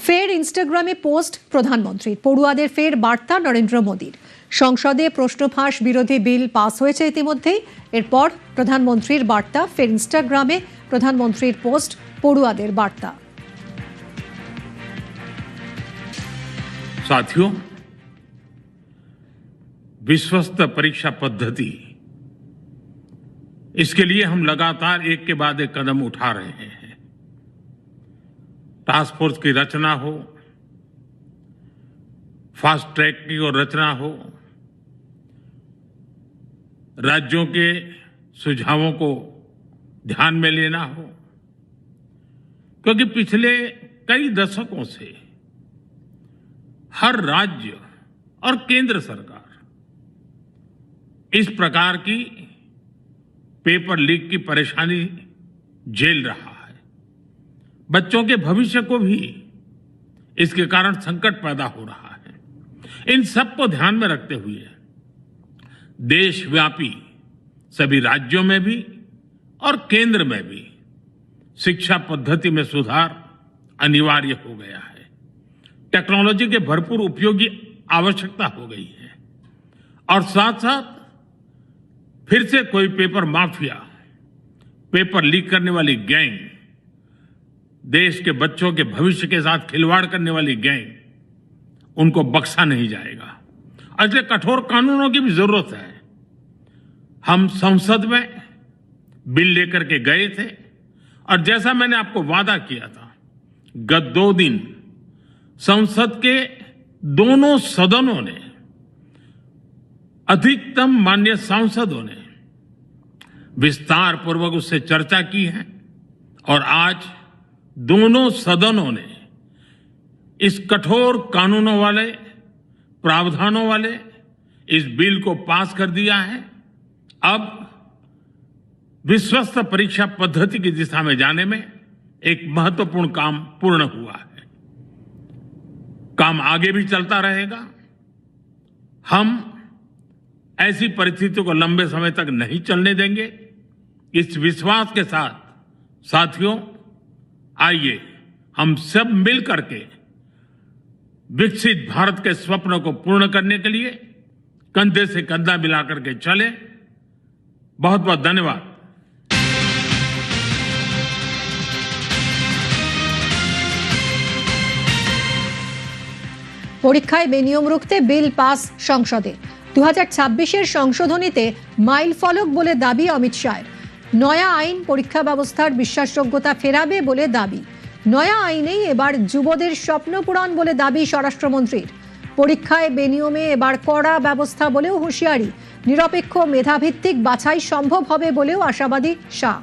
ফের ইনস্টাগ্রামে পোস্ট প্রধানমন্ত্রীর, পড়ুয়াদের ফের বার্তা নরেন্দ্র মোদীর। সংসদে প্রশ্ন ফাঁস বিরোধী বিল পাস হয়েছে ইতিমধ্যেই। এরপর প্রধানমন্ত্রীর বার্তা, ফের ইনস্টাগ্রামে প্রধানমন্ত্রীর পোস্ট, পড়ুয়াদের বার্তা। साथियों, विश्वस्त परीक्षा पद्धति, इसके लिए हम लगातार एक के बाद एक कदम उठा रहे हैं। टास्क फोर्स की रचना हो, फास्ट ट्रैक की और रचना हो, राज्यों के सुझावों को ध्यान में लेना हो, क्योंकि पिछले कई दशकों से हर राज्य और केंद्र सरकार इस प्रकार की पेपर लीक की परेशानी झेल रहा है। बच्चों के भविष्य को भी इसके कारण संकट पैदा हो रहा है। इन सब को ध्यान में रखते हुए देशव्यापी सभी राज्यों में भी और केंद्र में भी शिक्षा पद्धति में सुधार अनिवार्य हो गया है। टेक्नोलॉजी के भरपूर उपयोग की आवश्यकता हो गई है और साथ साथ फिर से कोई पेपर माफिया, पेपर लीक करने वाली गैंग, देश के बच्चों के भविष्य के साथ खिलवाड़ करने वाली गैंग, उनको बख्शा नहीं जाएगा। इसलिए कठोर कानूनों की भी जरूरत है। हम संसद में बिल लेकर के गए थे और जैसा मैंने आपको वादा किया था, गत 2 दिन संसद के दोनों सदनों ने, अधिकतम माननीय सांसदों ने विस्तार पूर्वक उससे चर्चा की है और आज दोनों सदनों ने इस कठोर कानूनों वाले, प्रावधानों वाले इस बिल को पास कर दिया है। अब विश्वस्त परीक्षा पद्धति की दिशा में जाने में एक महत्वपूर्ण काम पूर्ण हुआ है। काम आगे भी चलता रहेगा। हम ऐसी परिस्थितियों को लंबे समय तक नहीं चलने देंगे। इस विश्वास के साथ साथियों, आइए हम सब मिल करके विकसित भारत के स्वप्न को पूर्ण करने के लिए कंधे से कंधा मिलाकर के चले। बहुत बहुत धन्यवाद। পরীক্ষায় বেনিয়ম রুখতে বিল পাস সংসদে। 2026-এর সংশোধনীতে মাইল ফলক বলে দাবি অমিত শাহের। নয়া আইন পরীক্ষা ব্যবস্থার বিশ্বাসযোগ্যতা ফেরাবে বলে দাবি। নয়া আইনেই এবার যুবদের স্বপ্ন পূরণ বলে দাবি স্বরাষ্ট্রমন্ত্রীর। পরীক্ষায় বেনিয়মে এবার কড়া ব্যবস্থা বলেও হুঁশিয়ারি। নিরপেক্ষ মেধাভিত্তিক বাছাই সম্ভব হবে বলেও আশাবাদী শাহ।